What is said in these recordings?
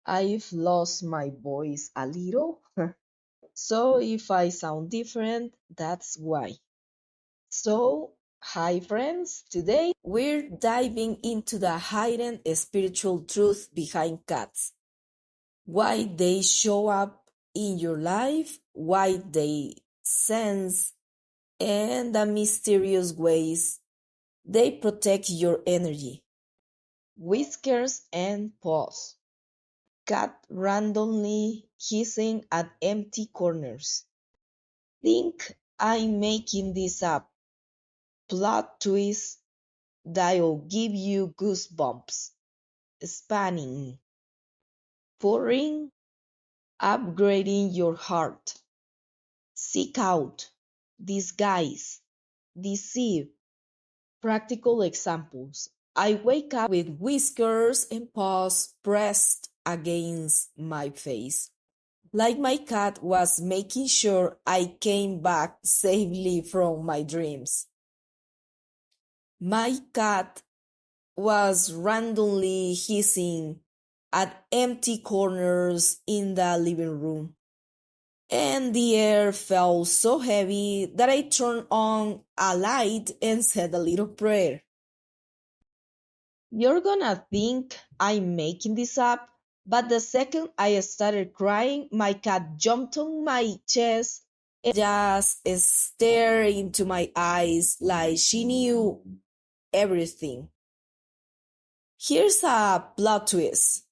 I've lost my voice a little, so if I sound different, that's why. So, hi friends, today we're diving into the hidden spiritual truth behind cats. Why they show up in your life, why they sense, and the mysterious ways they protect your energy. Whiskers and paws. Cat randomly hissing at empty corners. Think I'm making this up. Plot twist that'll give you goosebumps. Spanning. Pouring. Upgrading your heart. Seek out. Disguise. Deceive. Practical examples. I wake up with whiskers and paws pressed against my face, like my cat was making sure I came back safely from my dreams. My cat was randomly hissing at empty corners in the living room, and the air felt so heavy that I turned on a light and said a little prayer. You're gonna think I'm making this up, but the second I started crying, my cat jumped on my chest and just stared into my eyes like she knew everything. Here's a plot twist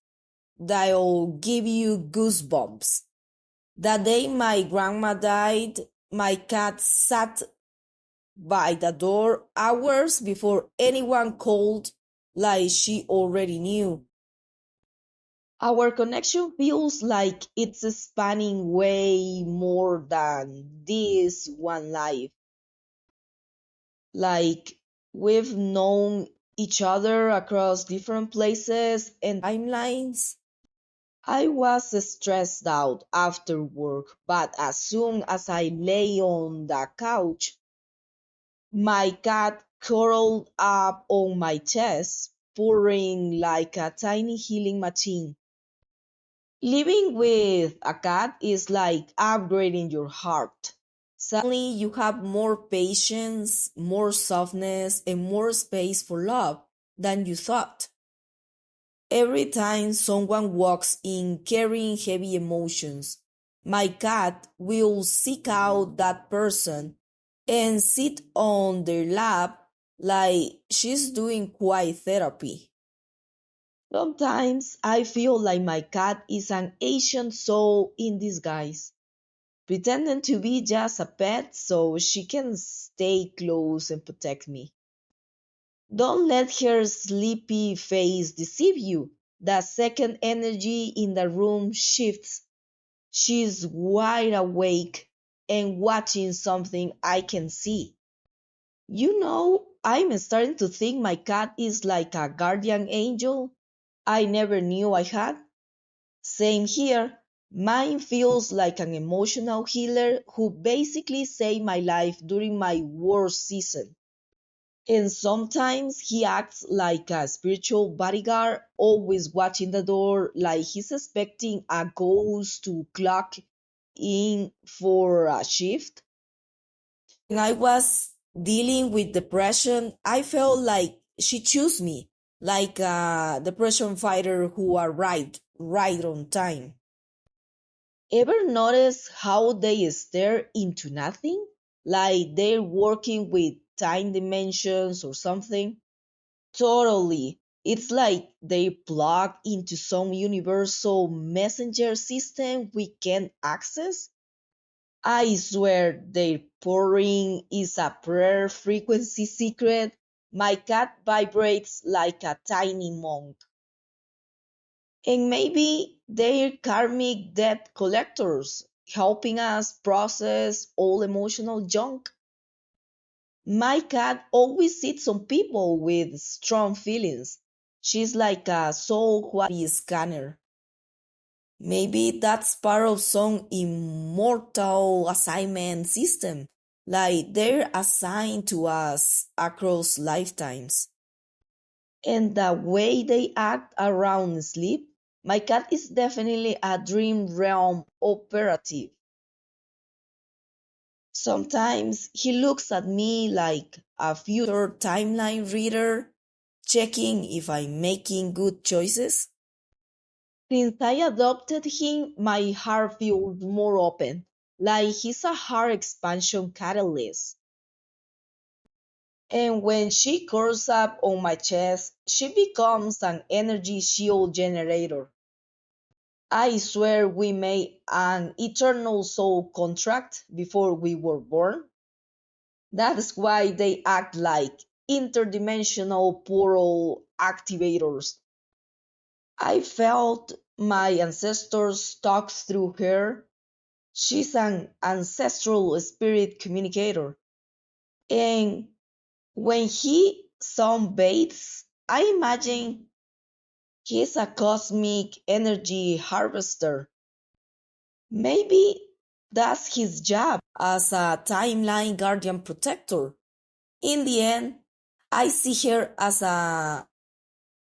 that'll give you goosebumps. The day my grandma died, my cat sat by the door hours before anyone called, like she already knew. Our connection feels like it's spanning way more than this one life. Like we've known each other across different places and timelines. I was stressed out after work, but as soon as I lay on the couch, my cat curled up on my chest, purring like a tiny healing machine. Living with a cat is like upgrading your heart. Suddenly, you have more patience, more softness, and more space for love than you thought. Every time someone walks in carrying heavy emotions, my cat will seek out that person and sit on their lap like she's doing quiet therapy. Sometimes I feel like my cat is an ancient soul in disguise, pretending to be just a pet so she can stay close and protect me. Don't let her sleepy face deceive you. The second energy in the room shifts. She's wide awake and watching something I can see. I'm starting to think my cat is like a guardian angel I never knew I had. Same here. Mine feels like an emotional healer who basically saved my life during my worst season. And sometimes he acts like a spiritual bodyguard, always watching the door, like he's expecting a ghost to clock in for a shift. When I was dealing with depression, I felt like she chose me, like a depression fighter who arrived right on time. Ever notice how they stare into nothing? Like they're working with time dimensions or something? Totally. It's like they plug into some universal messenger system we can't access. I swear their purring is a prayer frequency secret. My cat vibrates like a tiny monk. And maybe they're karmic debt collectors, helping us process all emotional junk. My cat always sits on people with strong feelings. She's like a soul quality scanner. Maybe that's part of some immortal assignment system, like they're assigned to us across lifetimes. And the way they act around sleep, My cat is definitely a dream realm operative. Sometimes he looks at me like a future timeline reader, checking if I'm making good choices. Since I adopted him, my heart feels more open, like he's a heart expansion catalyst. And when she curls up on my chest, she becomes an energy shield generator. I swear we made an eternal soul contract before we were born. That's why they act like interdimensional portal activators. I felt my ancestors talk through her. She's an ancestral spirit communicator. And when he sunbathes, I imagine he's a cosmic energy harvester. Maybe that's his job as a timeline guardian protector. In the end, I see her as a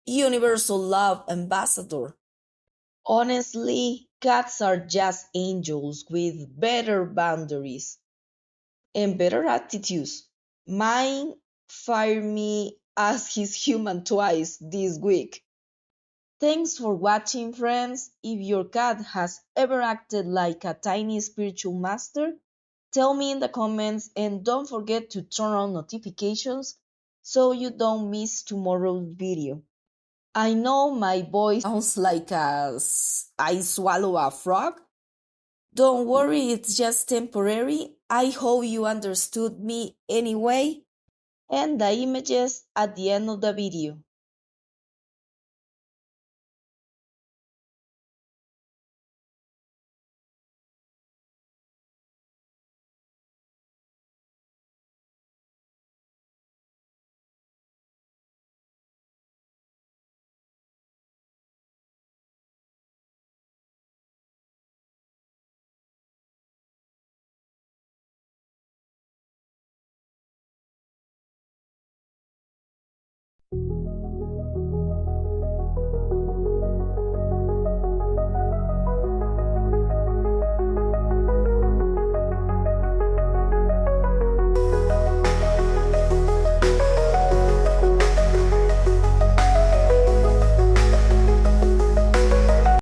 universal love ambassador. Honestly, cats are just angels with better boundaries and better attitudes. Mine fired me as his human twice this week. Thanks for watching, friends. If your cat has ever acted like a tiny spiritual master, tell me in the comments and don't forget to turn on notifications so you don't miss tomorrow's video. I know my voice sounds like I swallow a frog. Don't worry, it's just temporary. I hope you understood me anyway. And the images at the end of the video.